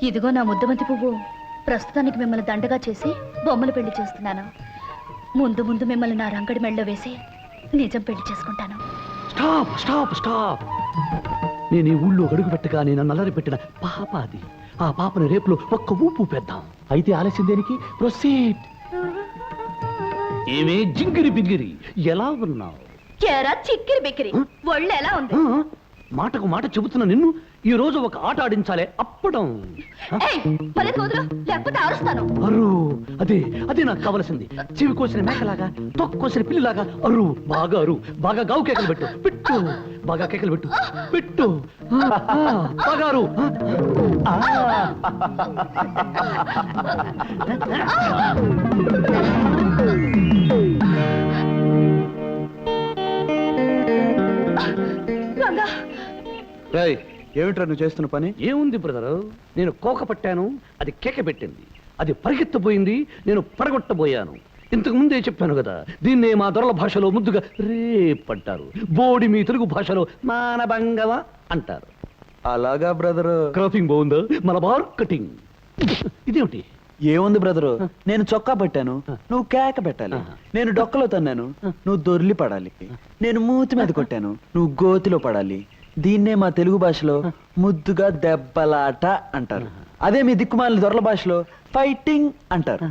ఇదిగో నా ముద్దమంతి పువ్వు. ప్రస్తుతానికి మిమ్మల్ని దండగా చేసి బొమ్మలు పెళ్లి చేస్తున్నాను. ముందు ముందు మిమ్మల్ని నా రంగడి మెళ్ళలో వేసి నిజం పెళ్లి చేసుకుంటాను. Stop stop stop. నేను ఈ ఊళ్ళో అడుగు పెట్టగా నేను నల్లరి పెట్టిన పాప అది. ఆ పాపని రేపులో ఒక్క ఊపు పెద్దాం. అయితే ఆలస్యం దేనికి? ప్రొసీడ్. ఏమే జింగిరి బింగిరి, ఎలా ఉన్నావు? కేరా చిక్కిరి బిక్కిరి, ఒళ్ళు ఎలా ఉంది? మాటకు మాట చెబుతున్న నిన్ను ఈ రోజు ఒక ఆట ఆడించాలే, అప్పడం. లేకపోతే అరుస్తాను. అరు, అదే అదే నాకు కావలసింది. చెవి కోసిన మేకలాగా, తొక్కు కోసిన పిల్లిలాగా అరు, బాగా అరు, బాగా గావు కేకలు పెట్టు, పెట్టు, బాగా కేకలు పెట్టు, పెట్టు, బాగా అరు. ఏమిట్రా నువ్వు చేస్తున్న పని? ఏముంది బ్రదరు, నేను కోక పట్టాను, అది కేక పెట్టింది. అది పరిగెత్తబోయింది, నేను పడగొట్టబోయాను. ఇంతకు ముందే చెప్పాను కదా, దీన్నే మా దొరల భాషలో ముద్దుగా రేప్ అంటారు. బోడి మీ తెలుగు భాషలో మానభంగవ అంటారు. అలాగా బ్రదరు. క్రాపింగ్ బాగుందా? మలబార్ కటింగ్. ఇదేమిటి? ఏముంది బ్రదరు, నేను చొక్కా పెట్టాను, నువ్వు కేక పెట్టాలి. నేను డొక్కలో తన్నాను, నువ్వు దొర్లి పడాలి. నేను మూతి మీద కొట్టాను, నువ్వు గోతిలో పడాలి. దీన్నే మా తెలుగు భాషలో ముద్దుగా దెబ్బలాట అంటారు. అదే మీ దిక్కుమాలిన దొరల భాషలో ఫైటింగ్ అంటారు.